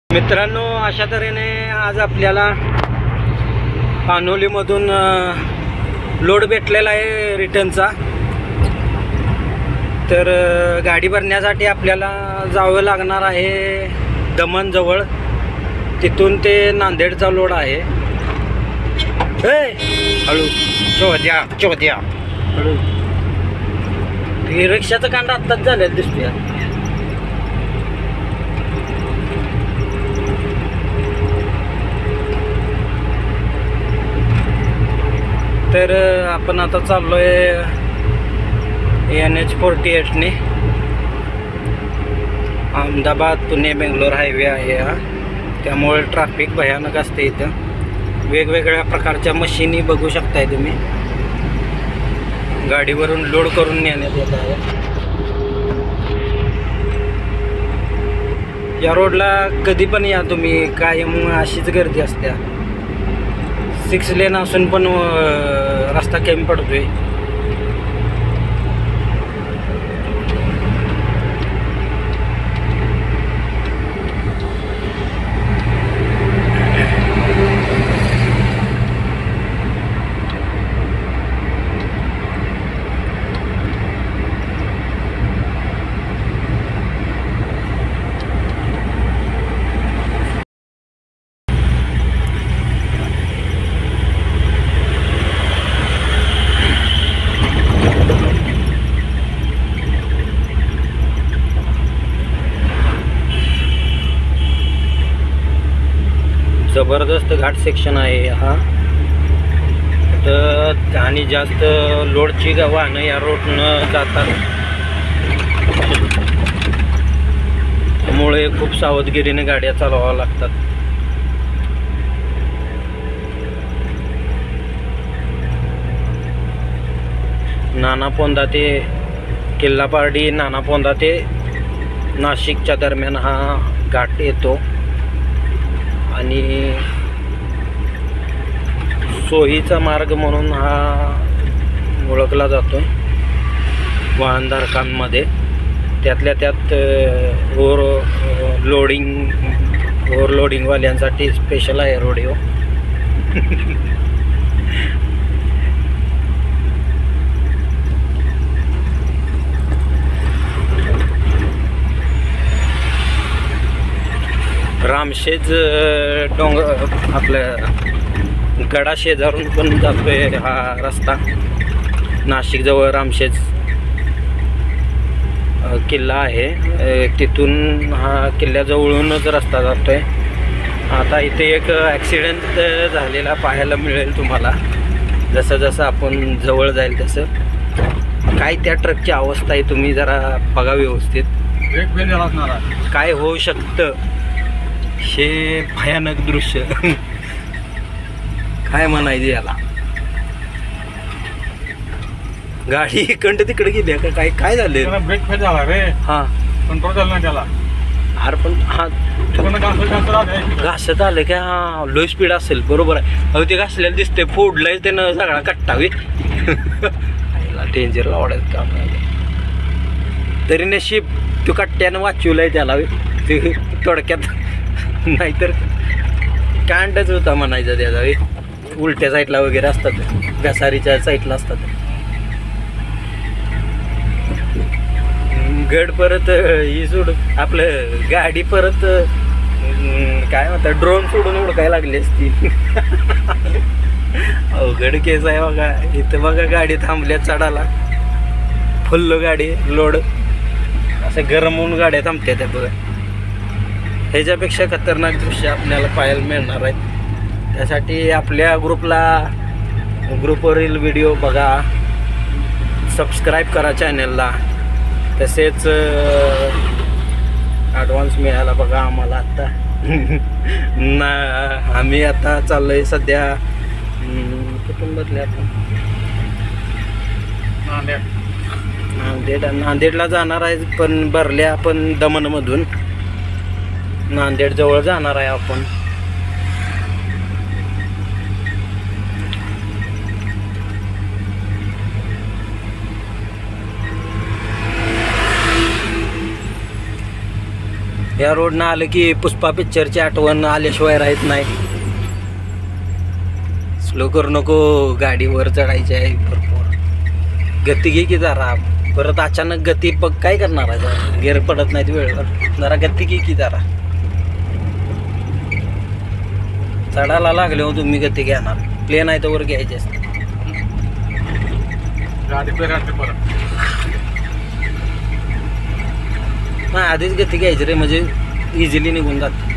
मित्रांनो, अशा तऱ्हेने आज आपल्याला पानोलीमधून लोड भेटलेला आहे रिटर्नचा। तर गाडी भरण्यासाठी आपल्याला जावं लागणार आहे दमणजवळ, तिथून ते नांदेडचा लोड आहे। हळू चोद्या हळू, रिक्षाचं कांड आत्ताच झालेलं दिसतोय। तर आपण आता चाललोय NH48 ने, अहमदाबाद पुणे बेंगलोर हायवे आहे हा, त्यामुळे ट्रॅफिक भयानक असते इथं। वेगवेगळ्या प्रकारच्या मशीनी बघू शकताय तुम्ही, गाडीवरून लोड करून नेण्यात येत आहे। या रोडला कधी पण या तुम्ही, कायम अशीच गर्दी असते। 6 लेन असून पण रस्ता कमी पडतोय। जबरदस्त घाट सेक्शन आहे हा, तर आणि जास्त लोडची वाहनं या रोडनं जातात, त्यामुळे खूप सावधगिरीने गाड्या चालवाव्या लागतात। नानापोंदा ते किल्लापारडी, नानापोंदा ते नाशिकच्या दरम्यान हा घाट येतो आणि सोयीचा मार्ग म्हणून हा ओळखला जातो वाहनधारकांमध्ये। त्यातल्या त्यात ओव्हरलोडिंगवाल्यांसाठी स्पेशल आहे रोडिओ। रामशेज डोंगर, आपलं गडा शेजारून पण जातोय हा रस्ता। नाशिक जवळ रामशेज किल्ला आहे, तिथून हा किल्ल्याजवळूनच रस्ता जातोय। आता इथे एक ॲक्सिडेंट झालेला पाहायला मिळेल तुम्हाला, जसं जसं आपण जवळ जाईल तसं। काय त्या ट्रकची अवस्था आहे तुम्ही जरा बघा व्यवस्थित, काय होऊ शकतं हे भयानक दृश्य। काय म्हणायचं याला, गाडी इकडं तिकडे गेली का काय? काय झालं? ब्रेक फेल झाला रे। हा, कंट्रोल झाला ना त्याला। अरे पण हा घासत आलं का? हा, लो स्पीड असेल, बरोबर आहे। अहो ते घासलेलं दिसतंय, फोडलंय त्यानं सगळा कट्टावी। डेंजर लावडायचं काम नाही, तरी नशीब तो कट्ट्यानं वाचवलंय त्याला ते थोडक्यात, नाहीतर कांडच होता म्हणायचं त्याचा। उलट्या साईडला वगैरे असतात, घसारीच्या साईडला असतात। गड परत ही सोड, आपलं गाडी परत काय म्हणतात, ड्रोन सोडून उडकायला लागली असती। अवघड केस आहे बघा इथं। बघा गाडी थांबल्या चढाला, फुल्ल गाडी लोड, असं गरम होऊन गाड्या थांबत्या त्या बघा। ह्याच्यापेक्षा खतरनाक दृश्य आपल्याला पाहायला मिळणार आहेत। त्यासाठी आपल्या ग्रुपवरील व्हिडिओ बघा, सबस्क्राईब करा चॅनलला, तसेच ॲडव्हान्स मिळाला बघा आम्हाला आत्ता। आम्ही आता चाललोय सध्या कुठून बदले आपण नांदेडला जाणार आहे, पण भरल्या आपण दमणमधून नांदेड जवळ जाणार आहे आपण। या रोडनं आलं की पुष्पा पिक्चरची आठवण आल्याशिवाय राहत नाही. स्लो करू नको, गाडीवर चढायची आहे भरपूर. गती घे की जरा. परत अचानक गती बघ काय करणार आहे, गेअर पडत नाहीत वेळेवर. जरा गती घे की जरा. चढायला लागले हो तुम्ही, गती घेणार. प्लेन आहे तर वर घ्यायचे असते. गाडी पे राहते परत. नाही आधीच गती घ्यायची रे, म्हणजे इझिली निघून जाते.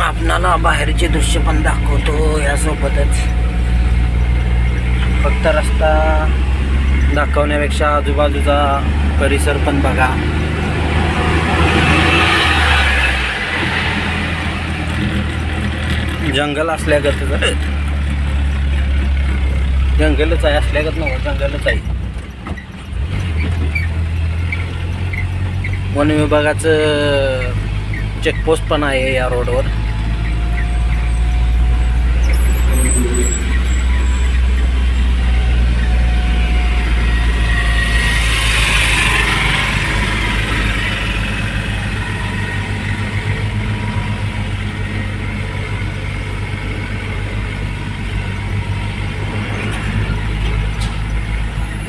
आपणाला बाहेरचे दृश्य पण दाखवतो यासोबतच. फक्त रस्ता दाखवण्यापेक्षा आजूबाजूचा परिसर पण बघा. जंगल असल्यागत, जंगलच आहे. असल्यागत नव्हतं, जंगलच आहे. वन विभागाचं चेकपोस्ट पण आहे या रोडवर.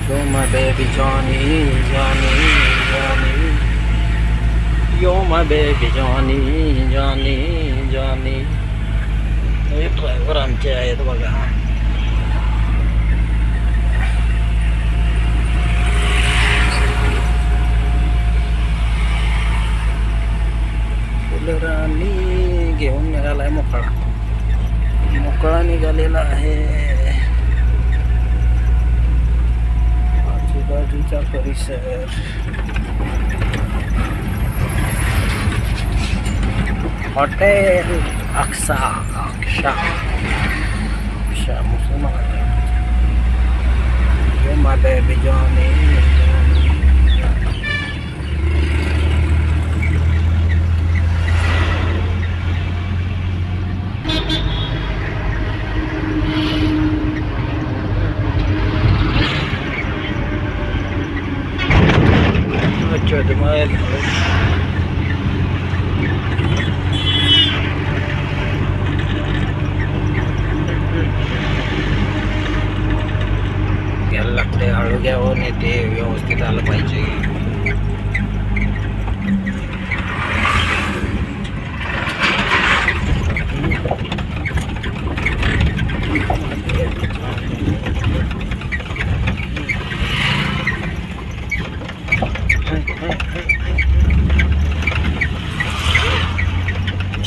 You're my baby Johnny, Johnny, Johnny. You're my baby Johnny, Johnny, Johnny. हे ड्रायव्हर आमचे आहेत बघा. फुलराणी घेऊन निघालाय मोकळा. मोकळा निघालेला आहे. आजूबाजूचा परिसर. हॉटेल अक्सा मुसलमान. You're my baby Johnny. अच्छा तुम्हारे घ्यायला लागते. हळू घ्यावं नाही, ते व्यवस्थित आलं पाहिजे.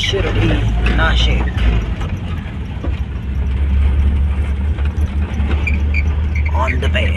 Shirdi Nashik. On the way.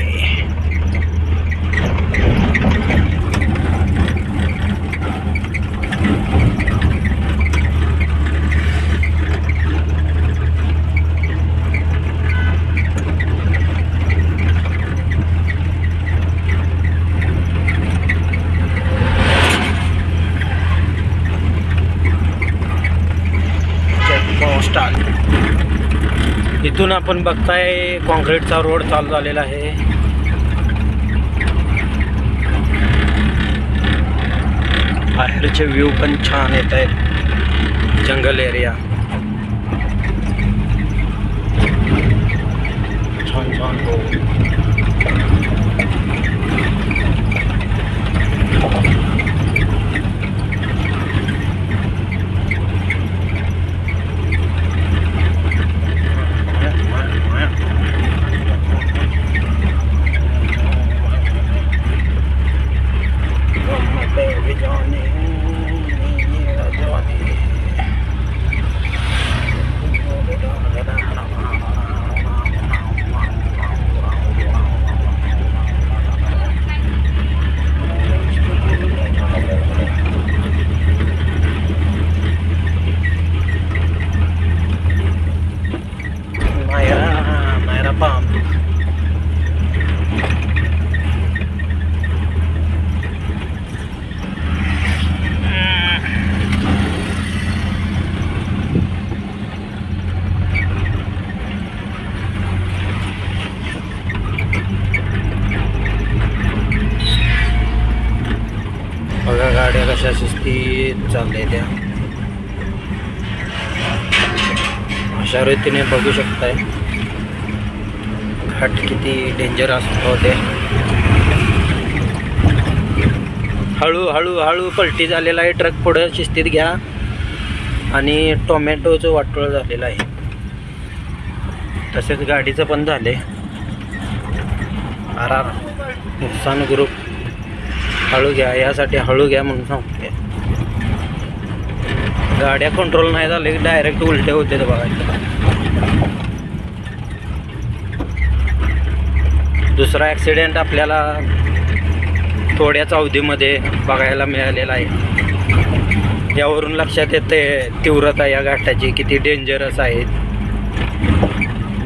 इथून आपण बघताय कॉन्क्रीटचा रोड चालू झालेला आहे. बाहेरचे व्ह्यू पण छान येत आहेत. जंगल एरिया छान छान रोड. Banana pump. बघा गाड्या कशा शिस्तीत चालल्या त्या. अशा रीतीने बघू शकताय घाट किती डेंजरस होते. हळू पलटी झालेला आहे ट्रक. पुढे शिस्तीत घ्या. आणि टोमॅटोचं वाटोळ झालेलं आहे. तसेच गाडीचं पण झाले. नुकसान ग्रुप. हळू घ्या, यासाठी हळू घ्या म्हणून सांगते. गाड्या कंट्रोल नाही झाले की डायरेक्ट उलटे होते. बघा दुसरा ॲक्सिडेंट आपल्याला थोड्याच अवधीमध्ये बघायला मिळालेला आहे. यावरून लक्षात येते तीव्रता या घाटाची किती डेंजरस आहेत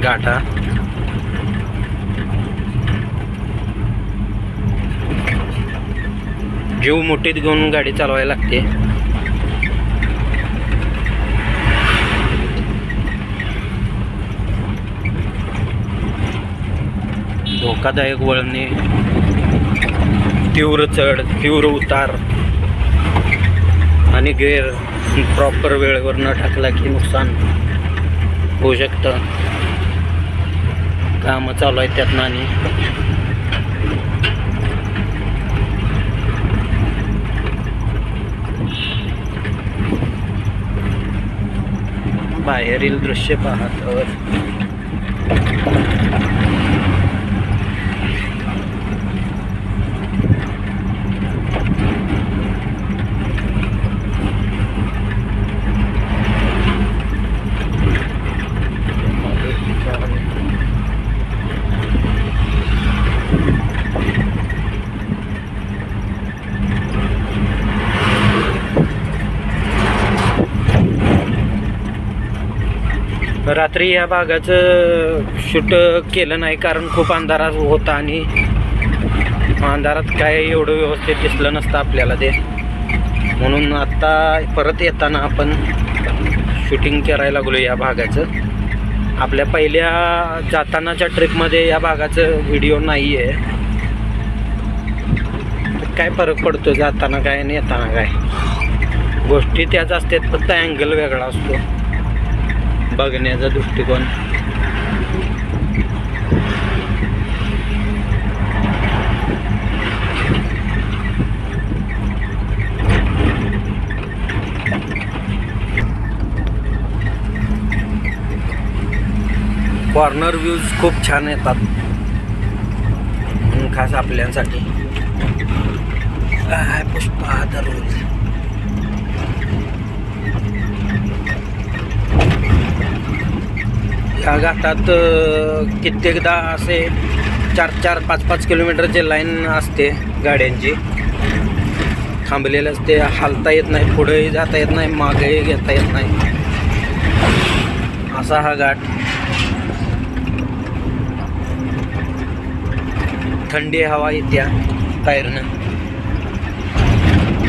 घाटा. जीव मुठीत घेऊन गाडी चालवायला लागते. धोकादायक वळणे, तीव्र चढ, तीव्र उतार आणि गेअर प्रॉपर वेळेवर न टाकला की नुकसान होऊ शकतं. कामं चालू आहेत त्यातनं. आणि बाहेरील दृश्य पाहत रात्री या भागाचं शूट केलं नाही कारण खूप अंधारात होता आणि अंधारात काय एवढं व्यवस्थित दिसलं नसतं आपल्याला ते. म्हणून आत्ता परत येताना आपण शूटिंग करायला लागलो या भागाचं. आपल्या पहिल्या जातानाच्या ट्रिपमध्ये या भागाचं व्हिडिओ नाही आहे. काय फरक पडतो जाताना काय आणि येताना काय. गोष्टी त्याच असतात, फक्त अँगल वेगळा असतो बघण्याचा दृष्टिकोन. कॉर्नर व्ह्यूज खूप छान येतात खास आपल्यासाठी. पुष्पा दररोज या घाटात कित्येकदा असे 4-4, 5-5 किलोमीटरची लाईन असते गाड्यांची. थांबलेले असते. हालता येत नाही, पुढेही जाता येत नाही, मागेही घेता येत नाही. असा हा घाट. थंडी हवा येत्या टायरनं.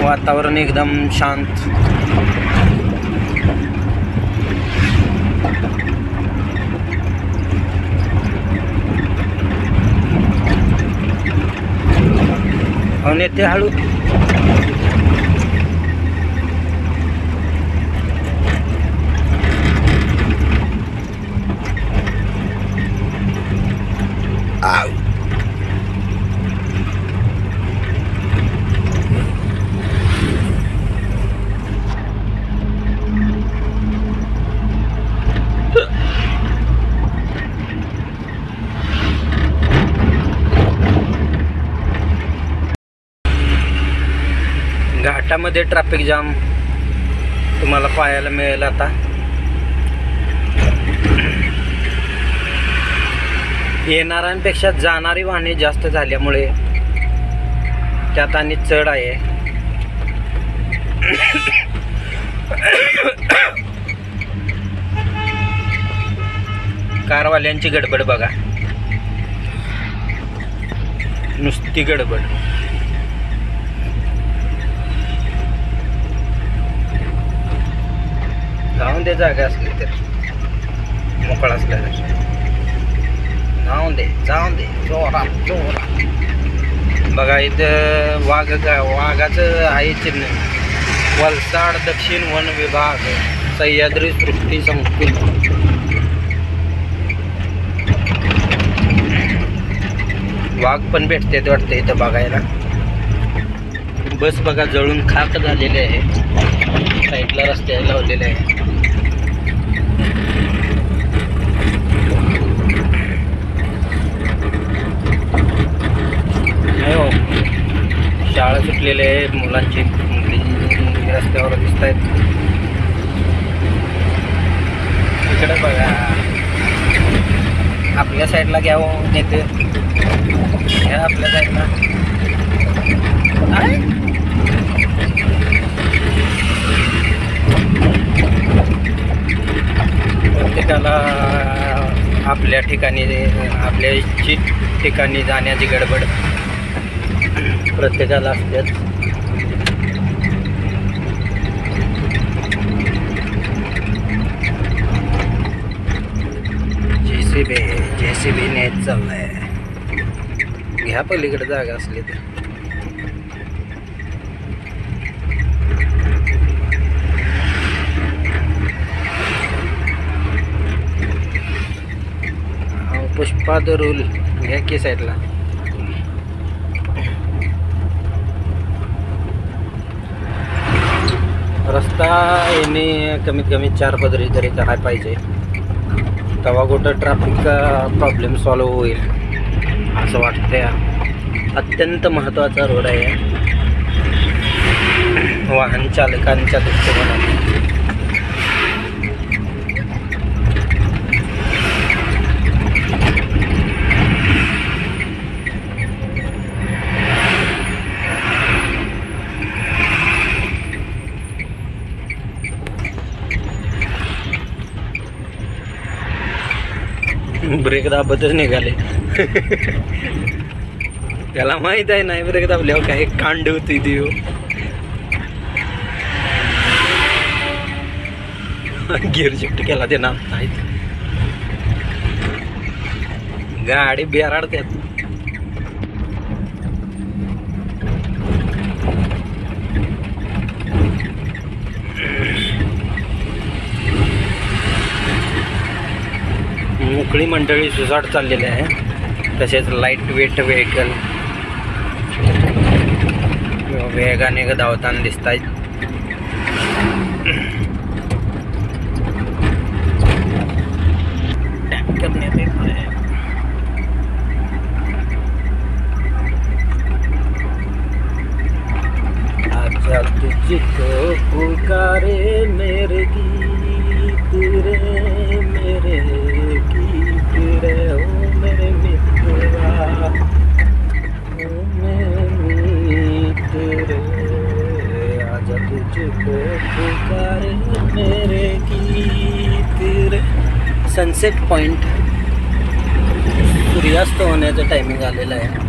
वातावरण एकदम शांत. आणि ते हळू घाटामध्ये ट्रॅफिक जाम तुम्हाला पाहायला मिळेल आता. येणाऱ्यांपेक्षा जाणारी वाहने जास्त झाल्यामुळे त्यात आणि चढ आहे. कारवाल्यांची गडबड बघा, नुसती गडबड. जाऊन दे, जागा असली तर, मोकळा असला तर जाऊन दे, जाऊन दे, जोरात जोरात. बघा इथं वाघाचं आहे चिन्ह. वलसाड दक्षिण वन विभाग, सह्याद्री सृष्टी संकुल. वाघ पण भेटते वाटते इथं बघायला. बस बघा जळून खाक झालेले आहे, साईडला रस्त्याला लावलेले आहे. हो, शाळा सुटलेले आहे मुलांची, मुली रस्त्यावर दिसत आहेत. इकडे बघा, आपल्या साईडला घ्यावं नेते, घ्या आपल्या साईडला. प्रत्येकाला आपल्या ठिकाणी, आपल्या इच्छित ठिकाणी जाण्याची गडबड प्रत्येकाला असतेच. JCB नेत चाललाय. घ्या पलीकडे जागा असली तर. पुष्पा द रूल घ्या की साईडला. रस्ता येणे कमीत कमी 4 पदरी तरी करायला पाहिजे, तेव्हा कुठं ट्रॅफिकचा प्रॉब्लेम सॉल्व्ह होईल असं वाटतंय. अत्यंत महत्त्वाचा रोड आहे वाहन चालकांच्या दृष्टिकोनातून. ब्रेक दाबतच निघाले. त्याला माहित आहे नाही ब्रेक दाबल्यावर काही कांड होती ती. गिअर शिफ्ट केला ते नाम नाहीत, गाडी बेराडतात. मोकळी मंडळी सुसाट चाललेली आहे. तसेच लाईट वेट व्हेकल वेगाने धावताना दिसत आहेत. आजा तुझको पुकारे मेरे गीत रे, मेरे गीत रे, ओ मेरे मित्रवा, ओ मेरे मित्र, आजा तुझको पुकारे मेरे गीत रे. सनसेट पॉइंट, सूर्यास्त होण्याचं टायमिंग आलेलं आहे.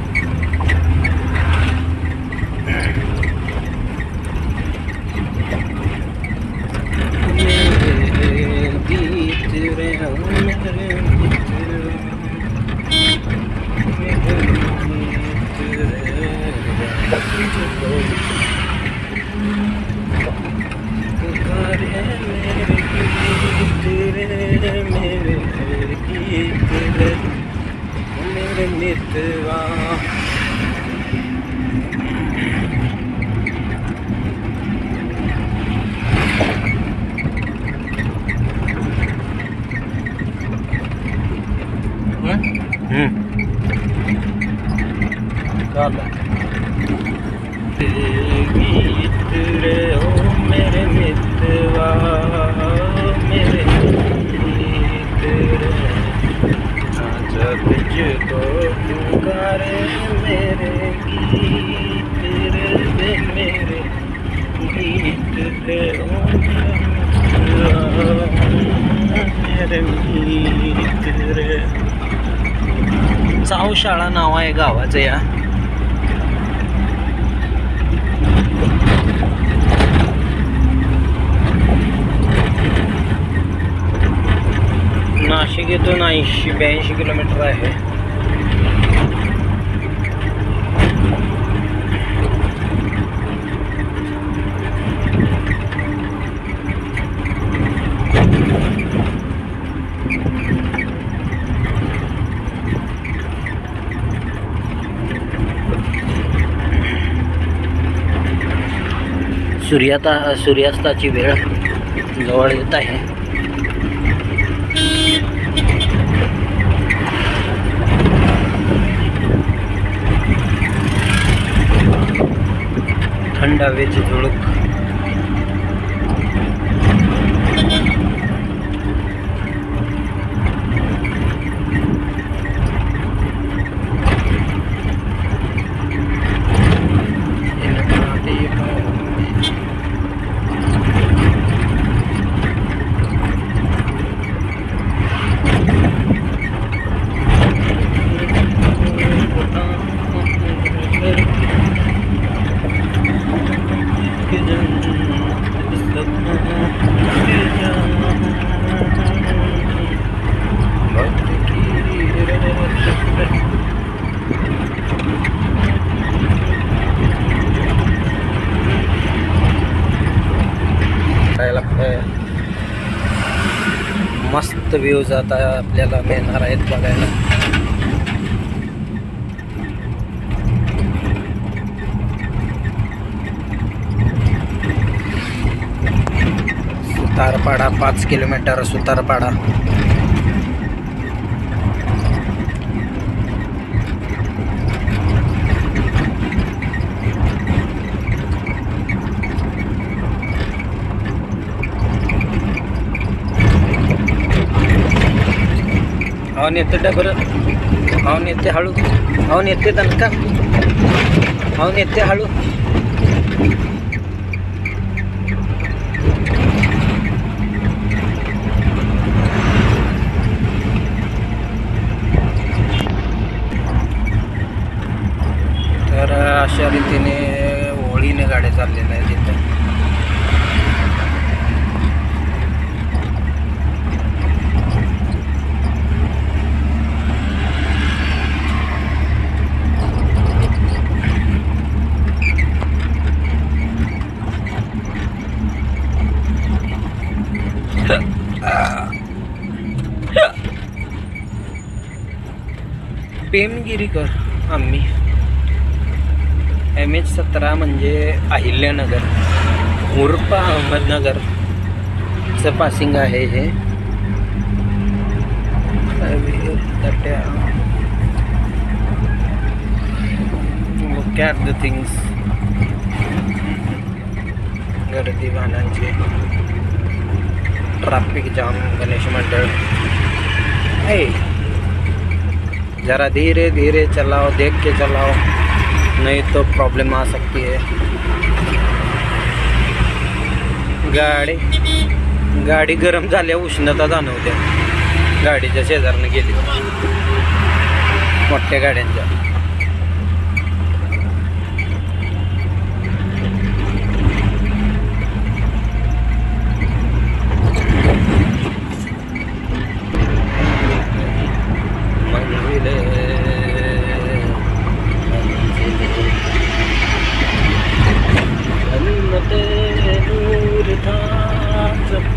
गीत रे ओ मेरे मित्रवा, मेरे गीत रे, आजा तुझको पुकारे मेरे गीत रे, मेरे गीत रे ओ चावशाळा नाव आहे गावाचं या. नाशिक येथून 80-82 किलोमीटर आहे. सूर्यास्ताची वेळ जवळ येत आहे. थंड हवेची झुळूक. मस्त व्ह्यूज आता आपल्याला मिळणार आहेत बघायला. सुतारपाडा 5 किलोमीटर सुतारपाडा. ಅವನು ಎತ್ತೆ ಡಬರ್ ಅವನು ಎತ್ತೆ ಹಾಳು ಅವನು ಎತ್ತೆ ತನಕ ಅವನು ಎತ್ತೆ ಹಾಳು. तर अशा रीतीने ओळीने गाड्या चाललेल्या आहेत तिथे. पेमगिरीकर आम्ही MH17 म्हणजे अहिल्यानगर उर्फ अहमदनगरचं पासिंग आहे हे. Look at the things. गर्दी वाहनांची, ट्रॅफिक जाम, गणेश मंडळ. जरा धीरे धीरे चलाओ, देख के चलाओ, नहीं तो प्रॉब्लम आ सकती है. गाडी गरम झाल्या उष्णता जाणवते गाडीच्या शेजारनं गेली मोठ्या गाड्यांच्या.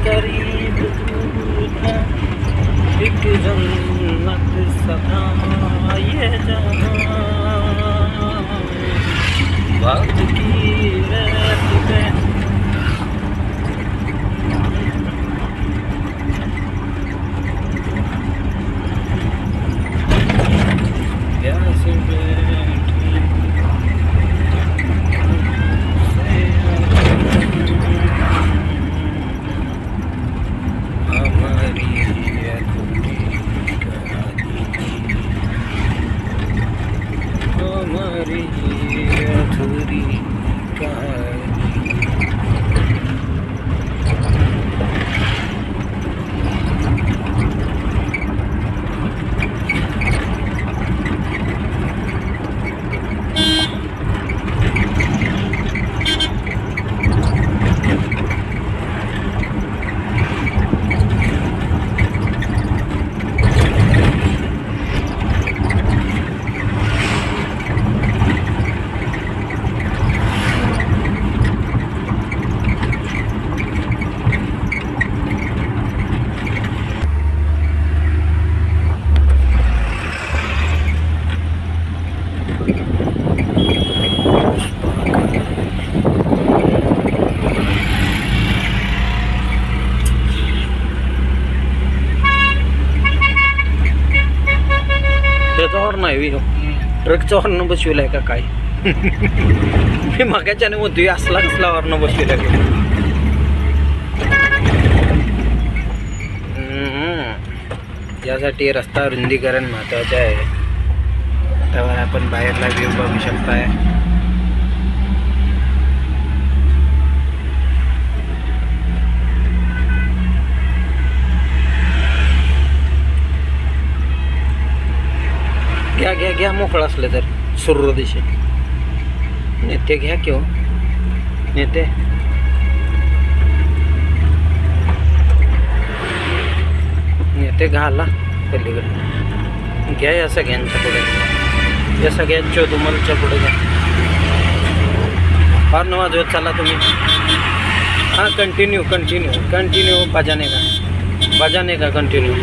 करीब था एक जन्नत सा था ये जहां. ट्रकचा हॉर्न आहे ट्रकचा हॉर्न बसविलाय का काय? मी मागाच्याने म्हणतोय असला कसला हॉर्न बसविलाय. यासाठी रस्ता रुंदीकरण महत्त्वाचे आहे. त्यावर आपण बाहेरला व्ह्यू बघू शकताय. घ्या घ्या घ्या मोकळं असलं तर सुरू दिशे नेते घ्या किंवा नेते. नेते घाला पलीकडे घ्या या सगळ्यांच्या पुढे, या सगळ्यांच्या दुमलच्या पुढे घ्या. हॉर्न वाजवत चला तुम्ही. हां कंटिन्यू कंटिन्यू कंटिन्यू बजाने का कंटिन्यू.